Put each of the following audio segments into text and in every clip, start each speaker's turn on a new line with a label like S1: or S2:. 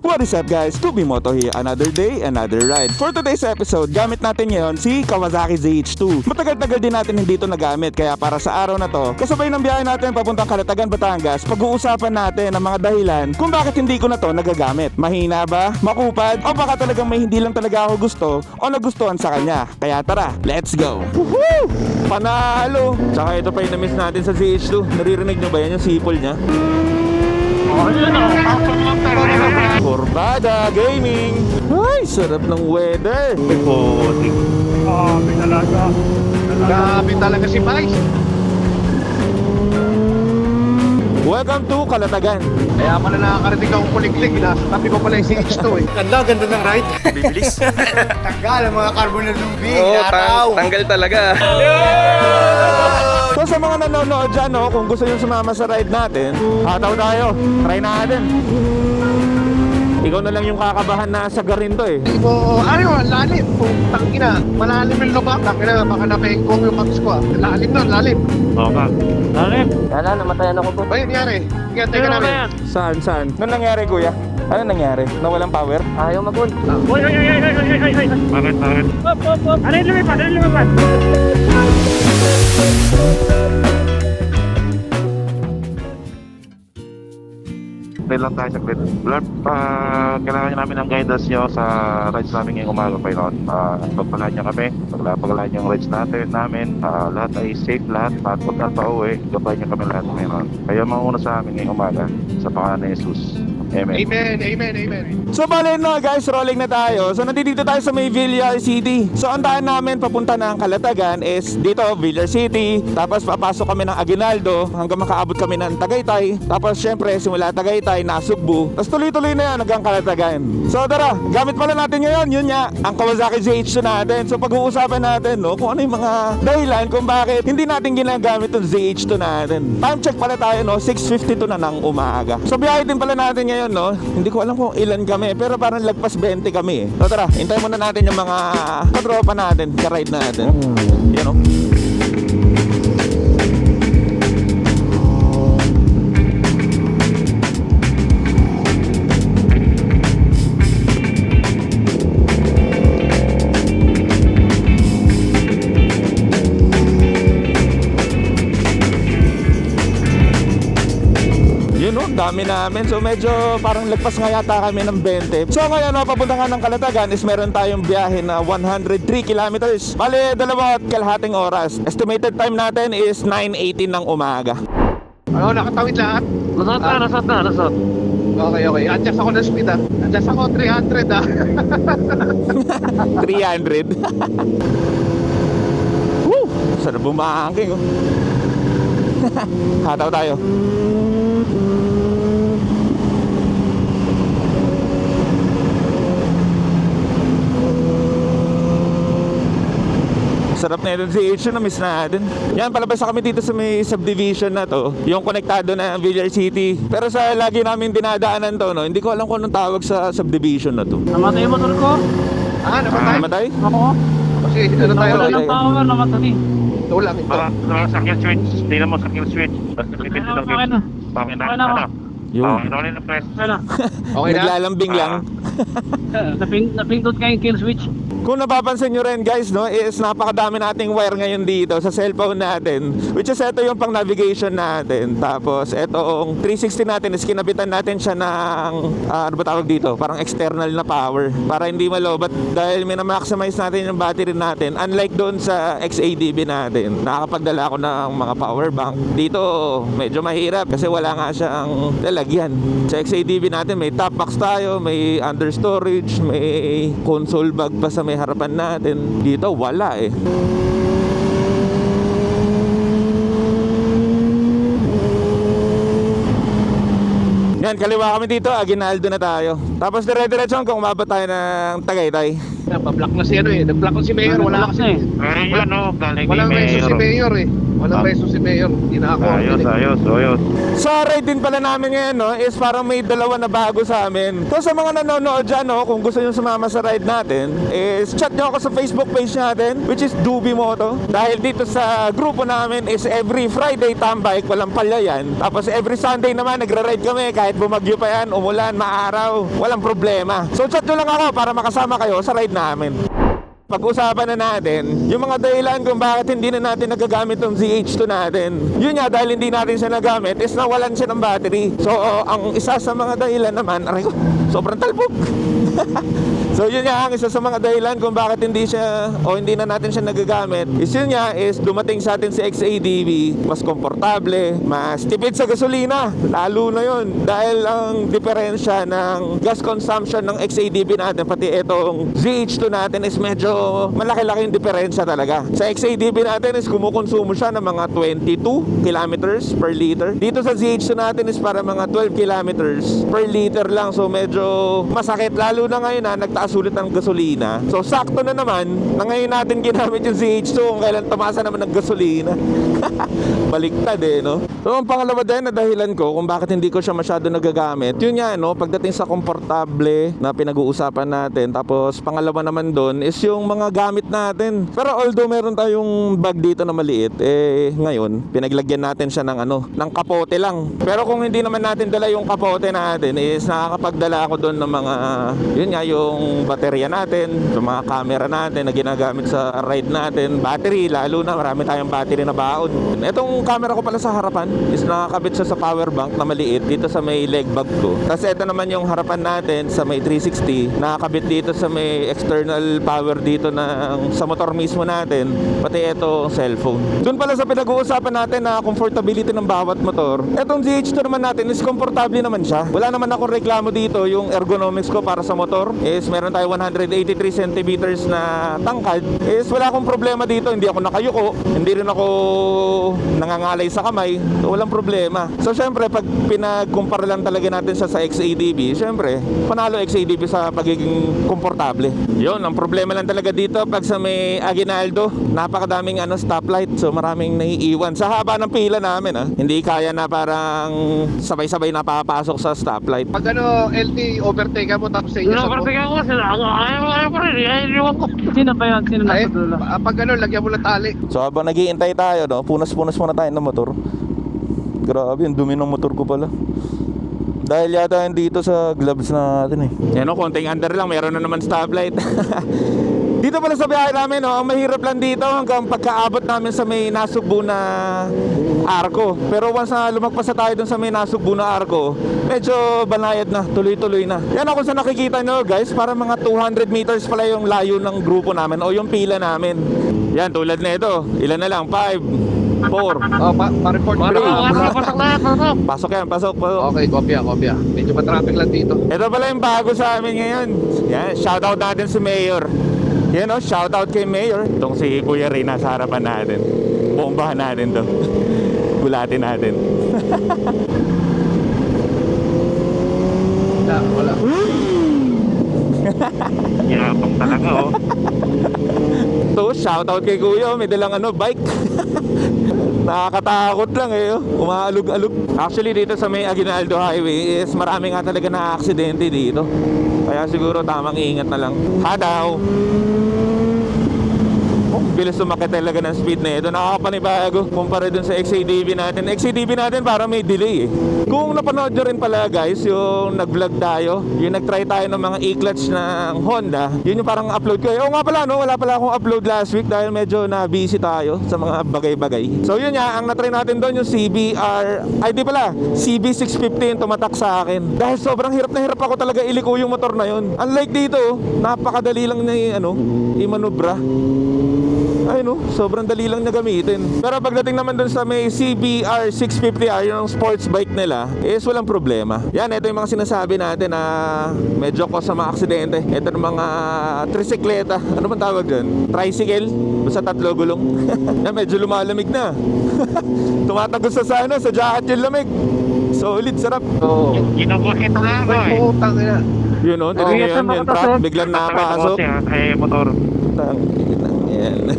S1: What is up guys? To be Moto here, another day, another ride. For today's episode, gamit natin ngayon si Kawasaki ZH2. Matagal-tagal din natin hindi ito nagamit, kaya para sa araw na to, kasabay ng biyahe natin papuntang Calatagan, Batangas, pag-uusapan natin ang mga dahilan kung bakit hindi ko na to nagagamit. Mahina ba? Makupad? O baka talagang may hindi lang talaga ako gusto o nagustuhan sa kanya. Kaya tara, let's go! Woohoo! Panalo! Tsaka ito pa yung na-miss natin sa ZH2. Naririnig nyo ba yan yung sipol niya? Kurbada Gaming. Ay, sarap ng weather.
S2: Grabe talaga. Grabe talaga si Vice.
S1: Welcome to Calatagan.
S2: Kaya pala nakakarating akong kuliglig. Nasa tabi ko pala yung CH2 eh.
S3: Ganda ng ride.
S4: Bibilis.
S3: Tanggal ang mga carbon na lubig.
S4: Oo,
S3: Araw.
S4: tanggal talaga.
S1: So sa mga nanonood dyan, no, kung gusto nyo sumama sa ride natin, hataw tayo. Try natin. Ikaw na lang yung kakabahan na sagarin to eh.
S2: Ibo, ano, lalim. Putang ina. Malalim yung lubak. Tangina, baka napengkong yung pants ko ah. Lalim nun, lalim.
S5: Oo ka. Lalim.
S4: Wala, namatayan ako po.
S2: Ba yun nangyari? Sige, teka namin.
S1: Saan? Ano nangyari kuya? Ano nangyari? Nawalang power?
S4: Ayaw mag-on.
S5: Uy. Bakit? Hop. Ano yung lumipad?
S6: Play lang tayo saglit. Lord, kailangan namin ng guidance nyo sa rides namin ngayong umaga pa yun. Pagpalaan nyo kami, pagpalaan nyo yung rides namin. Lahat ay safe lahat. At pag pa-uwi, gabay nyo kami lahat ngayon. Kaya mauna sa amin ngayong umaga sa pangalan ni Jesus. Amen.
S2: Amen.
S1: So bale na guys, rolling na tayo. So nandito tayo sa may Villar City. So ang daan namin papunta ng Calatagan is dito, Villar City. Tapos papasok kami ng Aguinaldo hanggang makaabot kami ng Tagaytay. Tapos syempre simula Tagaytay, Nasugbu. Tapos tuloy-tuloy na yan hanggang Calatagan. So tara, gamit pala natin ngayon, yun nga, ang Kawasaki ZH2 natin. So pag-uusapan natin, no, kung ano yung mga dahilan kung bakit hindi natin ginagamit yung ZH2 natin. Time check pala tayo, no, 6:52 na ng umaga. So biyahe din pala natin ngayon, no. Hindi ko alam kung ilan kami, pero parang lagpas 20 kami eh. So tara, hintayin muna natin yung mga katropa natin, ka-ride natin. Yan, no. Dami namin. So medyo parang lagpas nga yata kami ng 20. So ngayon, no, papunta nga ng Calatagan is meron tayong biyahe na 103 kilometers. Bale, 2.5 oras. Estimated time natin is 9:18 ng umaga.
S2: Ano, nakatawid lahat?
S5: Nasot na.
S2: Okay. Adjust ako ng speed ah. Adjust ako 300 ah.
S1: 300. Woo! Sarap bumangking, oh. Hataw tayo. Sarap na ito si ZH2 na miss natin. Yan, palabas na kami dito sa may subdivision na to, yung konektado na Villar City. Pero sa lagi namin dinadaanan to, no, hindi ko alam kung anong tawag sa subdivision na to.
S5: Namatay yung motor ko.
S2: Namatay?
S1: Namatay?
S5: Ako.
S2: Kasi ano tayo?
S5: Wala ng power, namatay.
S2: Ito lang ito.
S6: Sa kill switch. Tingnan mo sa kill switch.
S5: Okay na.
S6: Pangina.
S1: Yun.
S6: Rolling na press.
S2: Okay na?
S1: Naglalambing lang.
S5: Napindot ka yung kill switch.
S1: Kung napapansin nyo rin guys, no, is napakadami nating wire ngayon dito sa cellphone natin. Which is ito yung pang navigation natin. Tapos itong 360 natin is kinabitan natin siya ng ano ba tawag dito? Parang external na power para hindi malobat dahil minamaximize natin yung battery natin. Unlike doon sa XADB natin, nakakapagdala ako ng mga power bank. Dito medyo mahirap kasi wala nga siyang lalagyan. Sa XADB natin may top box tayo, may under storage, may console bag pa sa may harapan natin. Dito wala eh. Yan, kaliwa kami dito, Aguinaldo na tayo. Tapos dire-diretso kung umabot tayo ng Tagaytay.
S2: Pa-block na si ano eh. Nag-block na si Mayor. Wala kasi.
S6: Ayun, galing
S2: Walang
S6: kay
S2: reso si
S6: Mayor.
S2: Mayor eh. Walang reso si Mayor. Hindi na ako.
S6: Ayos.
S1: Sa ride din pala namin ngayon, no, is parang may dalawa na bago sa amin. So sa mga nanonood dyan, no, kung gusto nyo sumama sa ride natin, is chat nyo ako sa Facebook page natin, which is Dubi Moto. Dahil dito sa grupo namin is every Friday tambike, walang palya yan. Tapos every Sunday naman, nagra-ride kami kahit bumagyo pa yan, umulan, maaraw, walang problema. So chat nyo lang ako para makasama kayo sa ride namin. Pag-usapan na natin yung mga dahilan kung bakit hindi na natin nagagamit yung ZH2 natin. Yun nga, dahil hindi natin siya nagamit is nawalan siya ng battery. So ang isa sa mga dahilan naman, aray ko, sobrang talbog. So yun nga, ang isa sa mga dahilan kung bakit hindi siya o hindi na natin siya nagagamit is yun nga, is dumating sa atin si XADV, mas komportable, mas tipid sa gasolina. Lalo na yun dahil ang diferensya ng gas consumption ng XADV natin pati itong ZH2 natin is medyo malaki-laking diferensya talaga. Sa XADV natin is kumukonsumo siya ng mga 22 kilometers per liter. Dito sa ZH2 natin is para mga 12 kilometers per liter lang. So medyo masakit lalo na ngayon na nagtaas ulit ng gasolina. So sakto na naman na ngayon natin ginamit yung ZH2 kung kailan tumasa naman ng gasolina. Baliktad no? So ang pangalawa din na dahilan ko kung bakit hindi ko siya masyado nagagamit, yun nga no, pagdating sa komportable na pinag-uusapan natin. Tapos pangalawa naman doon is yung mga gamit natin. Pero although meron tayong bag dito na maliit, ngayon pinaglagyan natin siya ng ng kapote lang. Pero kung hindi naman natin dala yung kapote natin is nakakapagdala ako doon ng mga yun nga, yung baterya natin, yung mga camera natin na ginagamit sa ride natin, battery, lalo na marami tayong battery na baon. Itong camera ko pala sa harapan is nakakabit siya sa power bank na maliit dito sa may leg bag ko. Tapos ito naman yung harapan natin sa may 360, nakakabit dito sa may external power dito sa motor mismo natin, pati ito cellphone. Doon pala sa pinag-uusapan natin na comfortability ng bawat motor, etong ZH2 naman natin is komportable naman siya. Wala naman akong reklamo dito. Yung ergonomics ko para sa motor is meron tayo 183 centimeters na tangkad, is wala akong problema dito. Hindi ako nakayuko, hindi rin ako nangangalay sa kamay, so walang problema. So syempre pag pinagkumpara lang talaga natin sa XADV, syempre panalo XADV sa pagiging komportable. Yun, ang problema lang talaga dito pag sa may Aguinaldo, napakadaming stoplight, so maraming naiiwan sa haba ng pila namin hindi kaya na parang sabay-sabay napapasok sa stoplight.
S2: Pag LT, overtake mo tapos sa inyo sa
S5: Overtake ako, ayaw pa rin, ayaw ko. Sino ba yun? Sino
S2: Ay,
S5: nasa dulo?
S2: pag lagyan mo ng tali.
S1: So habang naghihintay tayo, punas-punas muna tayo ng motor. Grabe, yung dumi ng motor ko pala. Dahil yata yan dito sa gloves natin Yan konting under lang, meron na naman stoplight. Dito pala sa biyahe namin, ang mahirap lang dito hanggang pagkaabot namin sa may nasugbo na arko. Pero once na lumagpas na tayo dun sa may nasugbo na arko, medyo banayad na, tuloy-tuloy na. Yan ako sa nakikita nyo guys, para mga 200 meters pala yung layo ng grupo namin o yung pila namin. Yan, tulad na ito, ilan na lang, 5, 4,
S2: Pa-report ko.
S1: pasok yan, pasok.
S2: Okay, kopya. Medyo pa-traffic lang dito.
S1: Ito pala yung bago sa amin ngayon. Yan, shoutout natin si Mayor. Yan shoutout kay Mayor. Itong si Kuya Ray nasa harapan natin. Bombahan natin to. Gulatin natin.
S2: Wala.
S6: Yapang talaga
S1: So, shoutout kay Kuya, may dalang bike. Nakakatakot lang umaalog-alog. Actually dito sa may Aguinaldo Highway is marami nga talaga na aksidente dito. Kaya siguro tamang ingat na lang. Hadaw! Bilis sumakit talaga ng speed na ito. Nakakapanibago kumpara dun sa XADV natin. XADV natin parang may delay Kung napanood nyo rin pala guys, yung nag-vlog tayo, yung nag-try tayo ng mga e-clutch ng Honda, yun yung parang upload ko. Oo nga pala wala pala akong upload last week dahil medyo na-busy tayo sa mga bagay-bagay. So yun nga, ang na-try natin doon yung CB650 yung tumatak sa akin. Dahil sobrang hirap na hirap ako talaga iliko yung motor na yun. Unlike dito, napakadali lang na i-manubra. Sobrang dali lang niya gamitin. Pero pagdating naman dun sa may CBR650R, yung sports bike nila, is walang problema. Yan, ito yung mga sinasabi natin na medyo cause sa mga aksidente. Ito yung mga trisikleta. Ano bang tawag dyan? Tricycle? Basta 3 gulong. Yan, medyo lumalamig na. Tumatagos sa jacket yung lamig. Solid, sarap.
S2: Oo.
S6: Ginabukit na ako
S2: Putang ina.
S1: Yun tinan nyo yun, yung truck, biglang napasok.
S6: Motor.
S1: Ayan.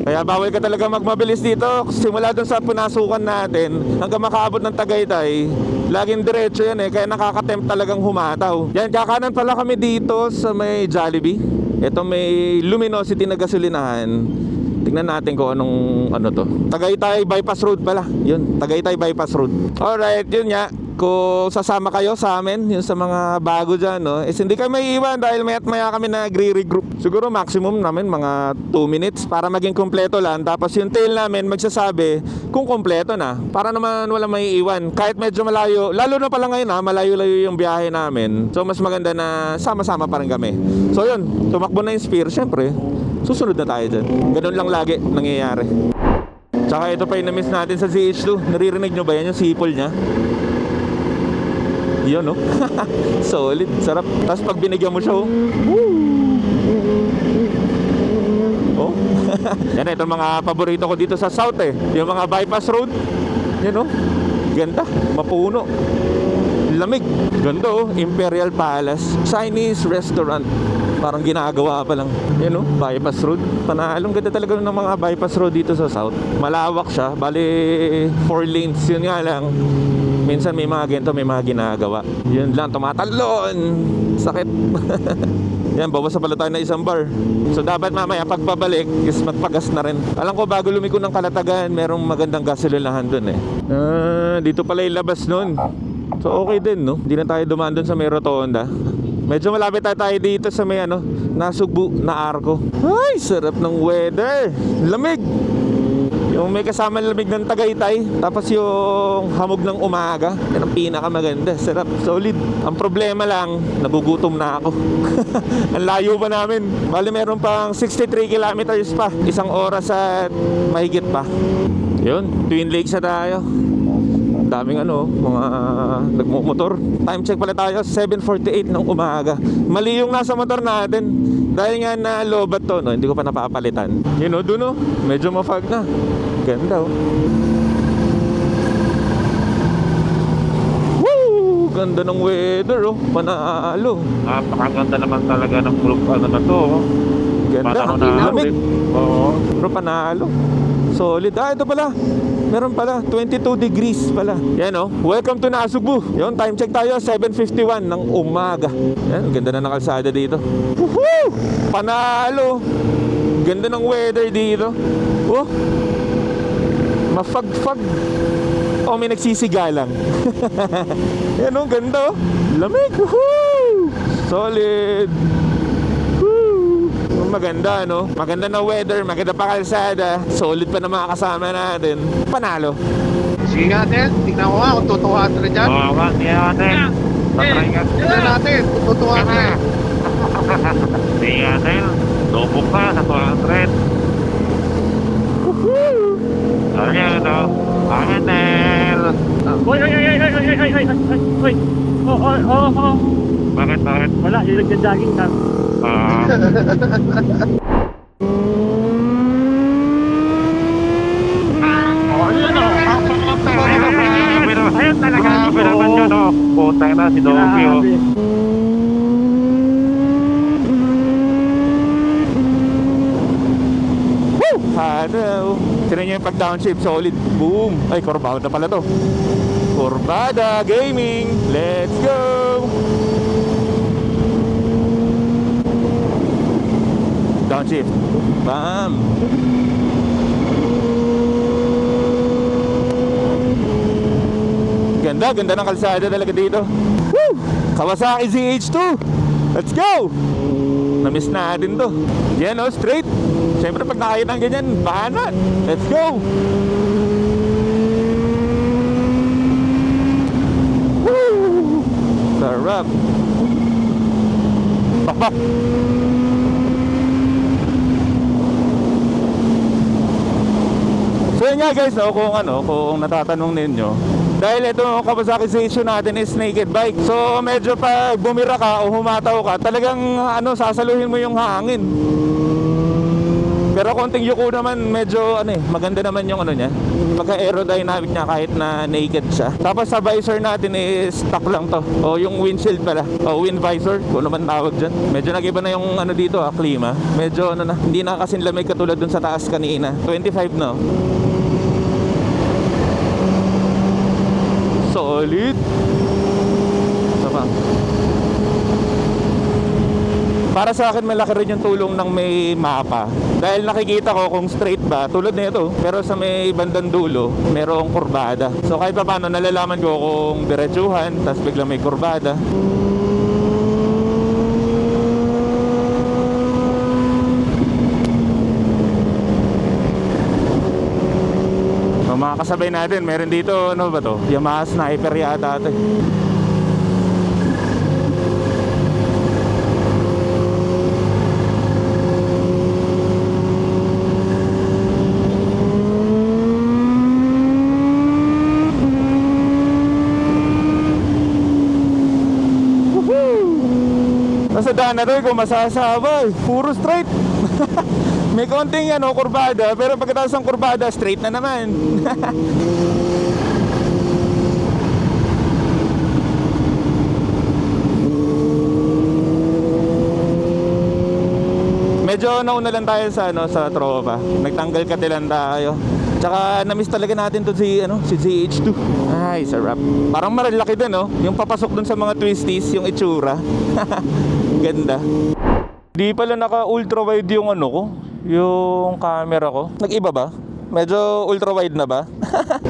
S1: Kaya bawal ka talaga magmabilis dito. Simula dun sa punasukan natin hanggang makaabot ng Tagaytay, laging diretso yan eh. Kaya nakakatempt talagang humataw. Yan, kakanan pala kami dito sa may Jollibee. Ito may Luminosity na gasolinahan. Tingnan natin kung anong ano to. Tagaytay Bypass Road pala. Yun, Tagaytay Bypass Road. Alright, yun nga. Kung sasama kayo sa amin, yun sa mga bago dyan, no? Hindi kayo may iwan dahil maya't maya kami nagre-regroup. Siguro maximum namin mga 2 minutes para maging kompleto lang. Tapos yung tail namin magsasabi kung kompleto na. Para naman wala may iwan. Kahit medyo malayo, lalo na pala ngayon malayo-layo yung biyahe namin. So mas maganda na sama-sama pa rin kami. So yun, tumakbo na yung Spear, syempre. Susunod na tayo dyan. Ganun lang lagi nangyayari. Tsaka ito pa yung na-miss natin sa ZH2. Naririnig nyo ba yan yung sipol niya? Yun, no? Solid, sarap. Tapos pag binigyan mo siya, oh. Oh. Yan, ito mga paborito ko dito sa South eh. Yung mga bypass road. Yan, oh. Ganda, mapuno. Lamig. Ganda, oh. Imperial Palace Chinese Restaurant. Parang ginagawa pa lang. Yan, oh. Bypass road. Panalong ganda talaga ng mga bypass road dito sa South. Malawak siya. Bali 4 lanes. Yun nga lang. Minsan may mga ganito, may mga ginagawa. Yun lang, tumatalon. Sakit. Yan, bawas na pala tayo na isang bar. So dapat mamaya pagbabalik is magpagas na rin. Alam ko bago lumiko ng Kalatagan, merong magandang gasolinahan dun eh. Dito pala yung labas nun. So okay din, no? Hindi na tayo dumaan dun sa may rotonda. Medyo malapit tayo dito sa may Nasugbu na Arco. Ay, sarap ng weather. Lamig. Yung may kasama lamig ng Tagaytay. Tapos yung hamog ng umaga. Yan ang pinakamaganda. Sarap, solid. Ang problema lang, nagugutom na ako. Ang layo pa namin. Bali meron pang 63 kilometers pa. 1 oras at mahigit pa. Yun, Twin Lakes na tayo. Daming mga nagmumotor. Time check pala tayo, 7:48 ng umaga. Mali yung nasa motor natin. Dahil nga na lobat to, no? Hindi ko pa napapalitan. Yun, no? Doon, no? Medyo mafag na. Ganda, oh. Woo! Ganda ng weather, oh. Panalo.
S6: Napakaganda naman talaga ng group na to.
S1: Ganda,
S6: Panahon
S1: ang
S6: na
S1: lamig.
S6: Oo.
S1: Pero panalo. Solid. Ito pala. Meron pala, 22 degrees pala. Yan, oh. Welcome to Nasugbu. Yun, time check tayo, 7:51 ng umaga. Yan, ganda na ng kalsada dito. Woohoo! Panalo. Ganda ng weather dito. Oh. Mafag-fag. Oh, may nagsisigalang. Yan, oh, ganda, oh. Lamig. Woohoo! Solid. Maganda, no? Maganda na weather, maganda pa kalsada. Solid pa na mga kasama natin. Panalo.
S2: Sige natin, tingnan ko nga kung tutuwa ka na dyan.
S6: Oo, nga, sige natin. Tatry nga.
S2: Tingnan natin kung tutuwa ka na.
S6: Sige natin. Lubok ka sa 200. Ayan, ito. Ayan, Nel.
S5: Hoy! Oh.
S6: Bakit?
S5: Wala, yung nagja-jogging ka.
S6: Ayun talaga. Pinaman yun, oh. Puta na si Dobby, oh.
S1: Hello. Tinan nyo yung pag-downshift, solid. Boom. Ay, Corbada pala to. Corbada Gaming. Let's go. Downshift. Bam. Ganda ng kalsada talaga dito. Woo! Kawasaki ZH2. Let's go. Na-miss natin to. Yan, oh, straight. Siyempre pag nakakita ng ganyan, banat. Let's go. Woo! Sarap. Bakbak. So yun nga guys, no, kung natatanong ninyo, dahil ito Kawasaki ZH2 natin is naked bike. So medyo pag bumira ka o humataw ka, talagang sasaluhin mo yung hangin. Pero konting yuko naman, medyo ano eh, maganda naman yung ano niya. Pagka aerodynamic niya kahit na naked siya. Tapos sa visor natin is stock lang to. O yung windshield pala. O wind visor, kung naman tawag dyan. Medyo nag-iba na yung ano dito klima. Medyo ano na, hindi na kasing lamig katulad dun sa taas kanina. 25 no. Solid. Sama. Para sa akin malaki rin yung tulong ng may mapa. Dahil nakikita ko kung straight ba, tulad nito, pero sa may bandang dulo, merong kurbada. So kahit pa paano, nalalaman ko kung diretsuhan, tapos biglang may kurbada. So, mga kasabay natin, meron dito, ano ba to? Yamaha Sniper yata ito. Nasa daan na rin kung masasabay. Puro straight. May konting ano, kurbada. Pero pagkatapos ng kurbada, straight na naman. Medyo nauna lang tayo sa ano, sa tropa. Nagtanggal katilan tayo. Tsaka na-miss talaga natin to si ZH2. Ay, sarap. Parang malalaki din, no? Yung papasok dun sa mga twisties, yung itsura. Ganda. Di pala naka ultra wide yung ano ko, yung camera ko. Nag-iba ba? Medyo ultra wide na ba?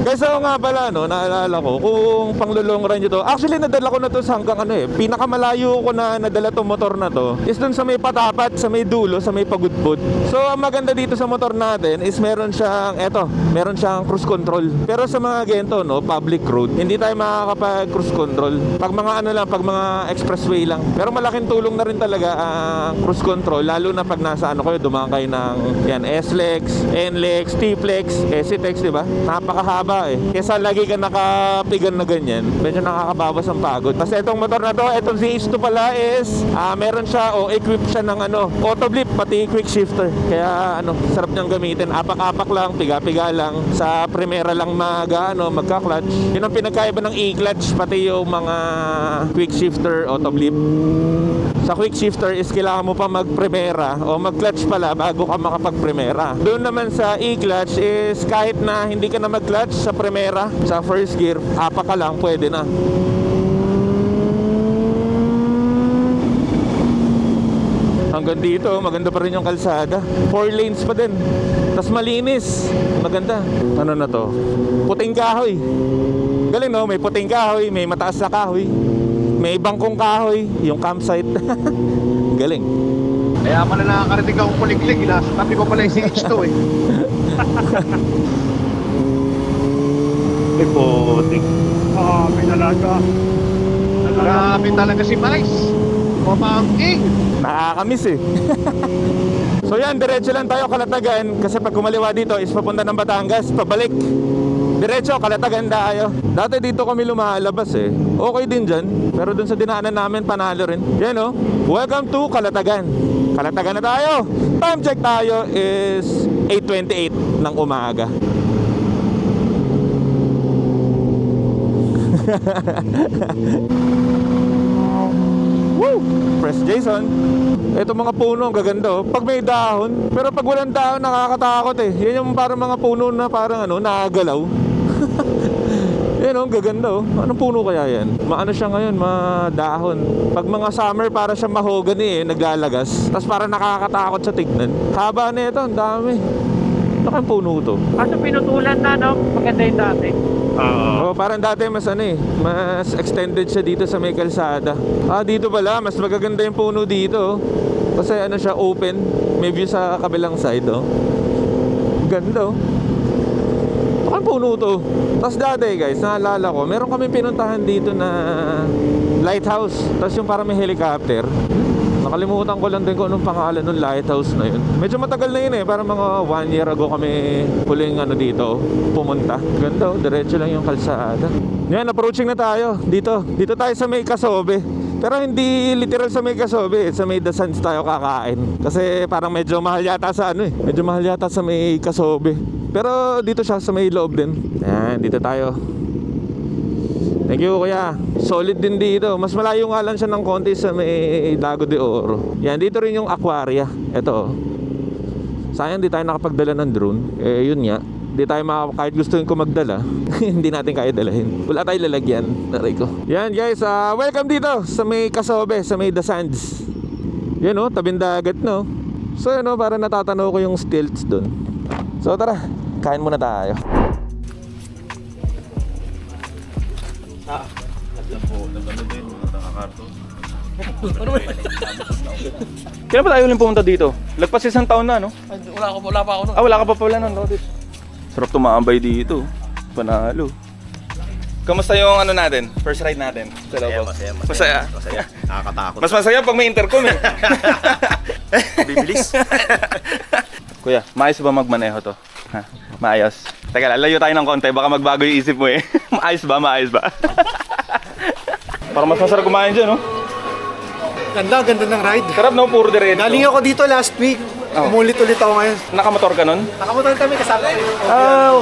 S1: Kasi ako nga pala, no, naalala ko kung pang long run nyo to. Actually, nadala ko na to sa hanggang ano eh. Pinakamalayo ko na nadala tong motor na to is dun sa may patapat, sa may dulo, sa may pagudpod. So, ang maganda dito sa motor natin is meron siyang cruise control. Pero sa mga gento, no, public road, hindi tayo makakapag cruise control. Pag mga ano lang, pag mga expressway lang. Pero malaking tulong na rin talaga ang cruise control, lalo na pag nasa ano kayo, dumaan kayo ng yan, S-Lex, N-Lex, T-Flex, SCTEX, di ba? Napakahaba eh. Kesa lagi ka nakapigan na ganyan, medyo nakakabawas ang pagod. Kasi itong motor na to, itong ZH2 pala is meron siya o equip siya ng ano, auto blip, pati quick shifter. Kaya ano, sarap niyang gamitin. Apak-apak lang, piga-piga lang. Sa primera lang magka-clutch. Yun ang pinagkaiba ng e-clutch, pati yung mga quick shifter, auto blip. Sa quick shifter is kailangan mo pa mag-primera o mag-clutch pala bago ka makapag-primera. Doon naman sa e-clutch is kahit na hindi ka na mag-clutch sa primera, sa first gear, apak ka lang, pwede na. Hanggang dito, maganda pa rin yung kalsada. 4 lanes pa din. Tas malinis. Maganda. Ano na to? Puting kahoy. Galing no? May puting kahoy, may mataas na kahoy. May bangkong kahoy, yung campsite. Galing.
S2: Kaya pala nakakarinig akong kuliglig. Nasa tabi ko pala yung ZH2 eh.
S6: May putik.
S3: May dalaga.
S2: Grabe talaga si Mice. Mamangking.
S1: Nakakamiss eh. So yan, diretso lang tayo Kalatagan. Kasi pag kumaliwa dito is papunta ng Batangas, pabalik. Diretso, Kalatagan tayo. Dati dito kami lumalabas eh. Okay din dyan. Pero dun sa dinaanan namin, panalo rin. Yan oh. Welcome to Kalatagan. Kalatagan na tayo. Time check tayo is 8:28 ng umaga. Woo! Press Jason. Ito mga puno, ang gaganda oh. Pag may dahon, pero pag walang dahon, nakakatakot eh. Yan yung parang mga puno na parang ano, nakagalaw. Yan oh, gaganda oh. Anong puno kaya yan? Maano siya ngayon, madahon. Pag mga summer, para siya mahogany eh, naglalagas. Tapos parang nakakatakot sa tignan. Haba na ito, ang dami. Ano kayong puno to?
S5: Kaso pinutulan na, no? Maganda yung dati.
S1: Oh, parang dati mas ano eh, mas extended siya dito sa may kalsada. Dito pala, mas magaganda yung puno dito. Kasi ano siya, open. May view sa kabilang side oh. Ganda oh. Ang puno to. Tapos dati guys, naalala ko, meron kami pinuntahan dito na lighthouse. Tapos yung parang may helicopter. Nakalimutan ko lang din kung anong pangalan ng lighthouse na yun. Medyo matagal na yun eh. Parang mga 1 year ago kami huling ano dito, pumunta. Ganda oh, diretso lang yung kalsada. Yan, approaching na tayo. Dito tayo sa may Kasobe. Pero hindi literal sa may Kasobe, sa may The Sands tayo kakain. Kasi parang medyo mahal yata sa ano eh. Medyo mahal yata sa may Kasobe. Pero dito siya sa may loob din. Ayan, dito tayo. Thank you kuya. Solid din dito. Mas malayo nga lang siya ng konti sa may Lago de Oro. Yan, dito rin yung aquaria. Ito. Sayang di tayo nakapagdala ng drone. Eh yun nga. Di tayo kahit gusto ko magdala. Hindi natin kaya dalahin. Wala tayong lalagyan. Taray ko. Yan guys, welcome dito sa may Kasobe, sa may The Sands. Yan o, tabing dagat no. So yun o, para natatanaw ko yung stilts dun. So tara, kain muna tayo. Kailan pa tayo ulit pumunta dito? Lagpas isang taon na, no?
S5: Wala pa ako nun.
S1: Wala ka pa pala nun, Rodis. Sarap tumambay dito. Panalo. Kamusta yung ano natin? First ride natin? Sa Lobo? Masaya.
S4: Nakakatakot.
S1: Mas masaya pag may intercom eh.
S4: Bibilis.
S1: Kuya, maayos ba magmaneho to? Ha? Maayos. Teka, lalayo tayo ng konti. Baka magbago yung isip mo eh. Maayos ba? Maayos ba? Parang mas masarap kumain dyan, no?
S3: Ganda ng ride.
S1: Sarap, no? Puro diretso.
S3: Galing ako dito last week. Umulit-ulit ako ngayon.
S1: Nakamotor ka nun?
S3: Nakamutan kami kasama ko.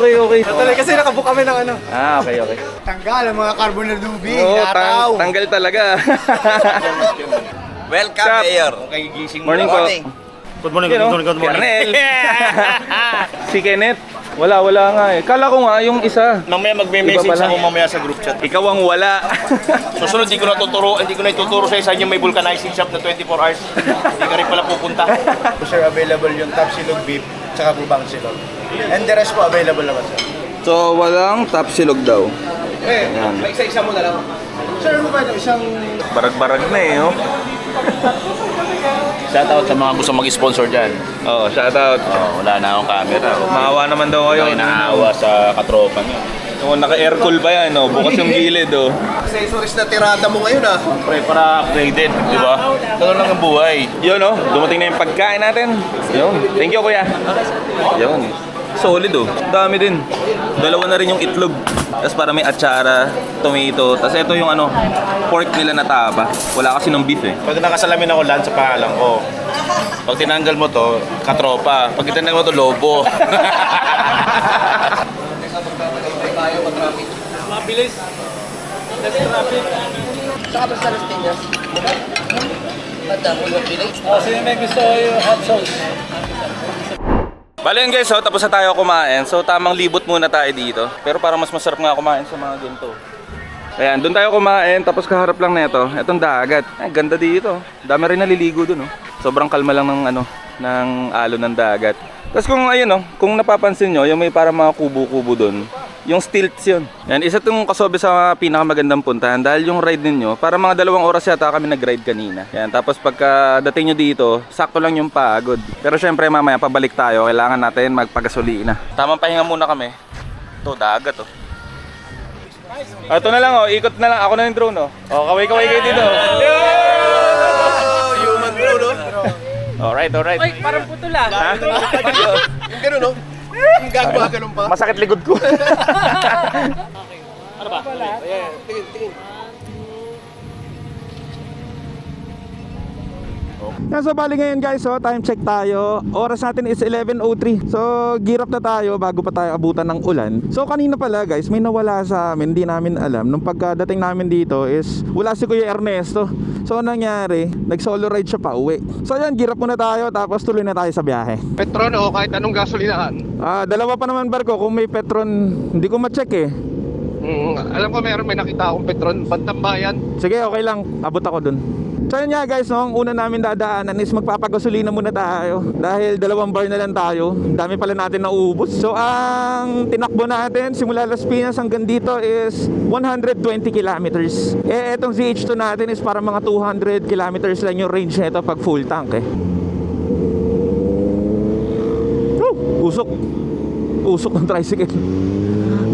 S1: Okay.
S3: Kasi nakabook kami ng ano.
S1: Okay.
S3: Tanggal ang mga carbon na lubig.
S1: Oo,
S3: Ataw.
S1: tanggal talaga.
S4: Welcome,
S1: Kap.
S4: Mayor.
S1: Morning po.
S4: Good morning, good morning.
S1: Kernel. Si Kenneth. Wala nga eh. Kala ko nga yung isa.
S4: Mamaya
S1: Iba
S4: magme-message
S1: pala.
S4: ako mamaya sa group chat.
S1: Ikaw ang wala.
S4: Susunod, hindi ko na ituturo sa isa yung may vulcanizing shop na 24 hours. Hindi ka rin pala pupunta.
S7: Sir, available yung top silog beef tsaka bubang silog. And the rest po available naman sir.
S1: So, walang top silog daw.
S7: May isa-isa mo na lang. Sir, ano ba ito? Isang...
S1: Barag-barag na eh, oh.
S4: Shoutout sa mga gusto mag-sponsor dyan.
S1: Oo, shoutout.
S4: Wala na akong camera.
S1: Maawa naman daw kayo.
S4: Ay, naawa sa katropa niyo.
S1: Yung naka-aircool pa yan, oh. Bukas yung gilid, oh.
S7: Accessories na tirada mo ngayon ah.
S4: Pre, para upgraded, di ba? Ganun lang ang buhay.
S1: Yun, oh. Dumating na yung pagkain natin. Yun. Thank you, kuya. Yun. Solid, oh. Dami din. Dalawa na rin yung itlog. Tapos para may atsara, tomato. Tapos ito yung ano, pork nila na taba. Wala kasi ng beef, eh.
S4: Pag nakasalamin ako lan sa pangalan ko, pag tinanggal mo to, katropa. Pag tinanggal mo to, lobo.
S1: Bale yun guys, so tapos na tayo kumain. So tamang libot muna tayo dito. Pero parang mas masarap nga kumain sa mga ganito. Ayan, doon tayo kumain, tapos kaharap lang nito, etong dagat. Ay, ganda dito. Dami rin naliligo doon, oh. Sobrang kalma lang ng ano, ng alon ng dagat. Tapos kung ayun, oh, kung napapansin nyo, yung may parang mga kubo-kubo doon, yung stilts yun. Yan, isa itong Kasobe sa pinakamagandang puntahan dahil yung ride ninyo, para mga 2 oras yata kami nag-ride kanina. Yan, tapos pagka dating nyo dito, sakto lang yung pagod. Pero syempre mamaya pabalik tayo, kailangan natin magpagasolina. Tamang pahinga muna kami. Ito, dagat, oh. Ito na lang, oh, ikot na lang. Ako na yung drone, oh. Oh, kaway-kaway kayo dito.
S7: Human drone no?
S1: Alright.
S5: Ay, parang putol ah.
S1: Ha?
S7: Yung gano'n no? Yung gagawa ganun pa.
S1: Masakit likod ko. Yan, so bali ngayon guys, so time check tayo. Oras natin is 11:03. So gear up na tayo bago pa tayo abutan ng ulan. So kanina pala guys, may nawala sa amin, hindi namin alam. Nung pagkadating namin dito is wala si Kuya Ernesto. So anong nangyari, nag-solo ride siya pa uwi. So yan, gear up muna tayo tapos tuloy na tayo sa biyahe.
S2: Petron o kahit anong gasolinahan.
S1: Dalawa pa naman barko, kung may Petron, hindi ko ma-check eh.
S2: Alam ko may nakita akong Petron, Bantang Bayan.
S1: Sige, okay lang, abot ako dun. So yun nga guys, no, ang una namin dadaanan is magpapagasolina muna tayo. Dahil 2 bar na lang tayo, dami pala natin nauubos. So ang tinakbo natin simula Las Piñas hanggang dito is 120 kilometers. Eh etong ZH2 natin is para mga 200 kilometers lang yung range nito pag full tank eh. Usok ng tricycle.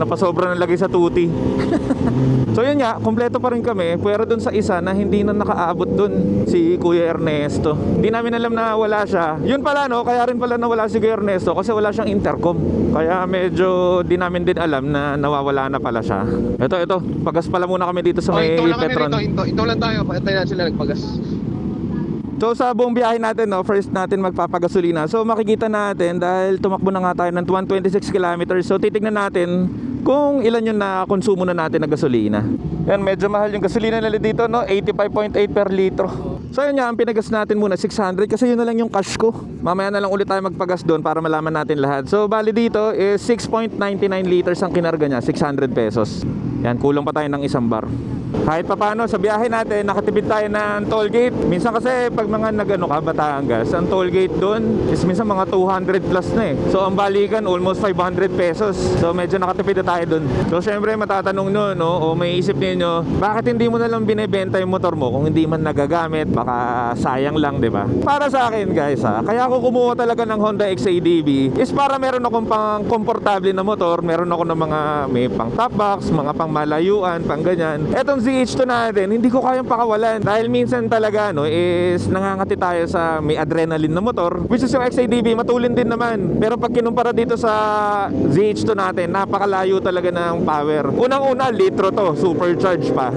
S1: napasobra ng lagay sa tuti. So yun nga, kompleto pa rin kami. Pero dun sa isa na hindi na nakaabot dun, si Kuya Ernesto. Hindi namin alam na wala siya. Yun pala no, kaya rin pala nawala si Kuya Ernesto kasi wala siyang intercom. Kaya medyo di namin din alam na nawawala na pala siya. Ito, pagas pala muna kami dito sa may
S2: Ito lang kami
S1: Petron.
S2: rito. Ito lang tayo. Patay na sila nagpagas.
S1: So sa buong biyahe natin, no, first natin magpapagasolina. So makikita natin dahil tumakbo na nga tayo ng 126 kilometers. So titignan natin kung ilan yung nakonsumo na natin na gasolina. Yan, medyo mahal yung gasolina nila dito, no? 85.8 per litro. So yun nga, ang pinagas natin muna 600 kasi yun na lang yung cash ko. Mamaya na lang ulit tayo magpagas doon para malaman natin lahat. So bali dito is 6.99 liters ang kinarga niya, 600 pesos. Yan, kulang pa tayo ng isang bar. Kahit pa paano, sa biyahe natin, nakatipid tayo ng toll gate. Minsan kasi pag mga nagano ka, Batangas, ang toll gate doon is minsan mga 200 plus na eh. So ang balikan, almost 500 pesos. So medyo nakatipid na tayo doon. So syempre matatanong nyo, no, o may isip ninyo, bakit hindi mo na lang binebenta yung motor mo kung hindi man nagagamit? Baka sayang lang, di ba? Para sa akin guys, kaya ako kumuha talaga ng Honda XADV is para meron akong pang komportable na motor. Meron ako ng mga may pang top box, mga pang malayuan, pang ganyan. Etong ZH2 natin, hindi ko kayang pakawalan dahil minsan talaga no is nangangati tayo sa may adrenaline na motor, which is yung XADV, matulin din naman. Pero pag kinumpara dito sa ZH2 natin, napakalayo talaga ng power. Unang-una, litro to, supercharged pa.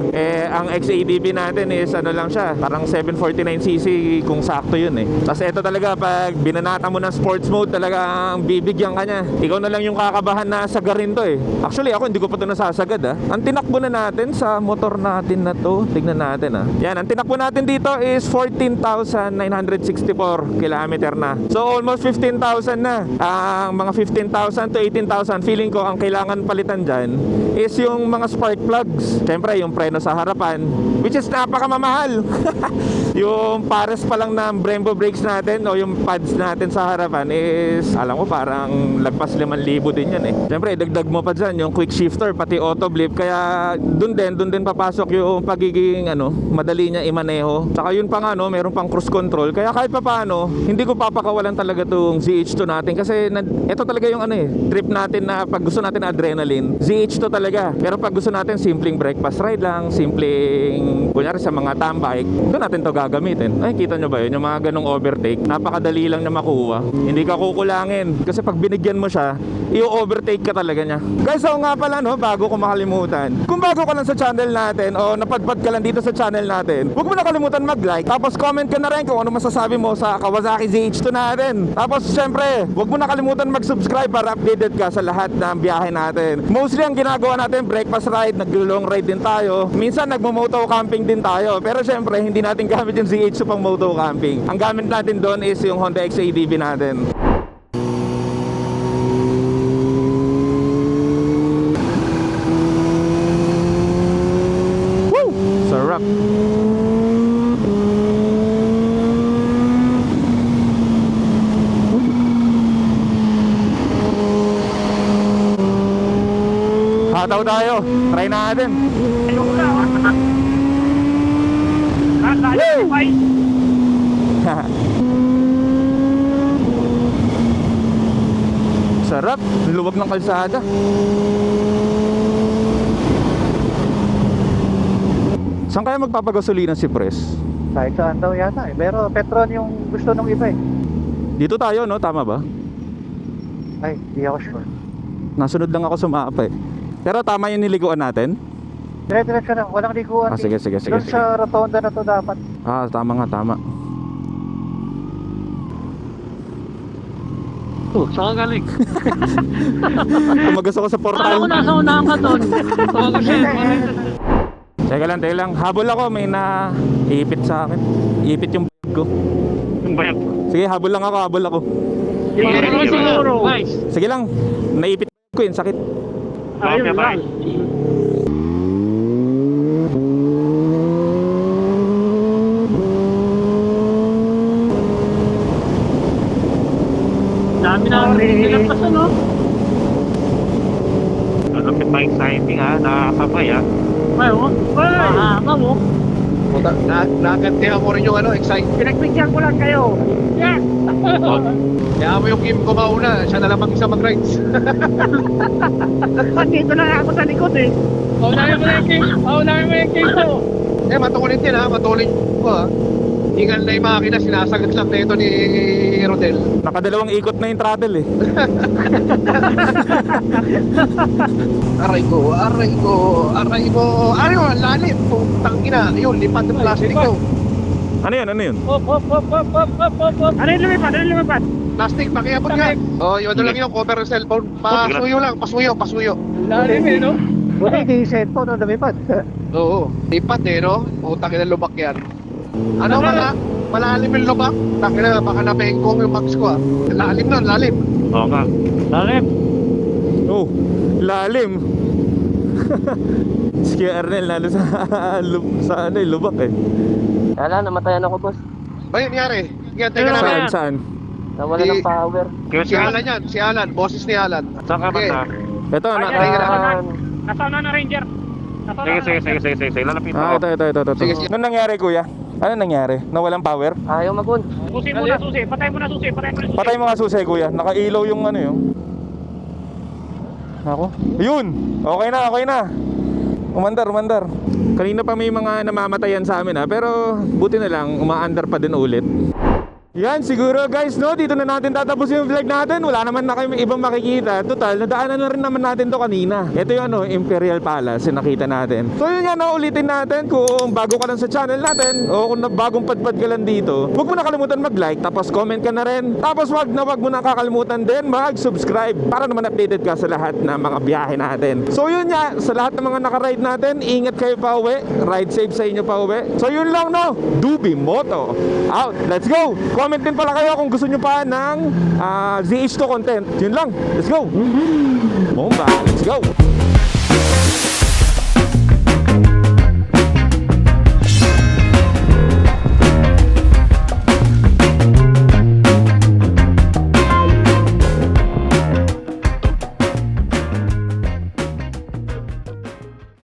S1: Ang XADV natin is ano lang siya, parang 749cc kung sakto yun eh. Tapos ito talaga, pag binanata mo ng sports mode, talaga ang bibigyan ka niya. Ikaw na lang yung kakabahan na sagarin to eh. Actually ako, hindi ko pa ito nasasagad Ang tinakbo na natin sa motor natin na to, tignan natin Yan, ang tinakbo natin dito is 14,964 kilometer na. So almost 15,000 na. Ang mga 15,000 to 18,000, feeling ko ang kailangan palitan dyan is yung mga spark plugs. Siyempre yung preno sa harapan, which is napakamamahal. Yung pares pa lang ng Brembo brakes natin o yung pads natin sa harapan is, alam ko parang lagpas 5,000 din yan eh. Siyempre dagdag mo pa dyan yung quick shifter, pati auto blip. Kaya dun din papasok yung pagiging madali niya imaneho. Saka yun pa nga meron pang cruise control. Kaya kahit pa paano, hindi ko papakawalan talaga tong ZH2 natin kasi ito talaga yung trip natin na pag gusto natin adrenaline, ZH2 talaga. Pero pag gusto natin simpleng breakfast ride lang, simpleng kunyari sa mga tambike, doon natin to gagamitin. Ay, kita nyo ba yun? Yung mga ganong overtake, napakadali lang na makuha. Hindi ka kukulangin kasi pag binigyan mo siya, i-overtake ka talaga niya. Guys, so nga pala bago ko makalimutan, kung bago ka lang sa channel natin o napadpad ka lang dito sa channel natin, huwag mo na kalimutan mag-like, tapos comment ka na rin kung ano masasabi mo sa Kawasaki ZH2 natin. Tapos syempre, huwag mo na kalimutan mag-subscribe para updated ka sa lahat ng biyahe natin. Mostly ang ginagawa natin, breakfast ride, nag-long ride din tayo. Minsan nagmo-moto camping din tayo. Pero syempre, hindi natin gamit yung ZH2 pang moto camping. Ang gamit natin doon is yung Honda XADV natin. Woo! Sarap! Hataw tayo. Try natin. Sarap. Luwag ng kalsada. Saan kaya magpapagasolina si Pres?
S3: Kahit saan daw yata eh. Pero Petron yung gusto nung iba eh.
S1: Dito tayo, no? Tama ba?
S3: Ay, di ako sure.
S1: Nasunod lang ako sa mapa eh. Pero tama yung niliguan natin?
S3: Dire-diretso lang, walang liguan.
S1: Sige.
S3: Doon sa rotonda na to dapat.
S1: Tama nga, tama.
S5: Saan ka galing?
S1: Tumagas ako sa portal.
S5: Akala ko nasa unahan ka doon. Tawag ko siya.
S1: Teka lang. Habol ako, may naipit sa akin. Ipit yung bag ko. Sige, habol ako.
S5: Siguro. Guys.
S1: Sige lang, naipit ko yun, sakit.
S5: Ayun lang. Dami na nilagpasan, no?
S6: Malapit pa exciting nakakabay
S5: Mahaba mo.
S2: Puta, nagantihan ko rin yung excitement.
S5: Pinagbigyan ko lang kayo. Yeah!
S2: Kaya mo yung Kim ko mauna, siya na lang mag-isa mag-rides.
S5: Dito lang ako sa likod eh. Paunahin mo yung king. Paunahin mo yung king ko.
S2: Matulit yan ha, matulit ko ha. Hingal na yung makina, sinasagat lang na ito ni Rodel.
S1: Nakadalawang ikot na yung throttle eh.
S2: Aray ko, aray ko, aray ko. Aray ko, lalim. Putang ina. Yun, lipat ng plastic ko.
S1: Ano yun? Ano yun?
S5: Hop. Ano yung lumipad? Ano yung lumipad?
S2: Plastic, pakiabot nga. Oh, yun lang yung cover ng cellphone. Pasuyo lang, pasuyo.
S5: Lalim eh, no?
S3: Buti hindi yung cellphone ang lumipad.
S2: Oo, lipat eh, no? Putang ina, lubak yan. Ano malalim yung lubak? Tangina, baka napengkong yung max ko ah. Lalim nun, lalim.
S6: Oo nga.
S5: Lalim.
S1: Oh, lalim. Si Kuya Arnel lalo sa lubak eh.
S8: Wala, namatayan ako, boss.
S2: Ba yun nangyari? Sige, teka namin.
S1: Saan?
S8: Nawala
S2: Si-
S8: ng power.
S2: Si Alan yan, si Alan, boses ni Alan.
S6: Saan ka
S2: Sige.
S6: banda?
S1: Ito na.
S5: Nasaan na Ranger?
S6: Sige. Lalapit
S1: Ah,
S6: ako.
S1: ito.
S2: Sige, sige.
S1: Ano nangyari, Kuya? Ano nangyari? Nawalang power?
S8: Ayaw mag-on.
S5: Susi mo na susi. Patay mo na susi.
S1: Patay mo nga susi, Kuya. Nakailaw yung ano yung. Ako. Ayun. Okay na. Umandar. Kanina pa may mga namamatayan sa amin ha, pero buti na lang umaandar pa din ulit. Yan, siguro guys, no, dito na natin tatapusin yung vlog natin. Wala naman na kayo ibang makikita. Total, nadaanan na rin naman natin to kanina. Ito yung Imperial Palace, yung nakita natin. So yun nga, ulitin natin kung bago ka lang sa channel natin o kung bagong padpad ka lang dito, huwag mo na kalimutan mag-like, tapos comment ka na rin. Tapos wag mo na kakalimutan din mag-subscribe para naman updated ka sa lahat ng mga biyahe natin. So yun nga, sa lahat ng mga naka-ride natin, ingat kayo pa uwi. Ride safe sa inyo pa uwi. So yun lang, no? Dubi Moto out. Let's go! Comment din pala kayo kung gusto nyo pa ng ZH2 content. Yun lang. Let's go! Bomba! Let's go!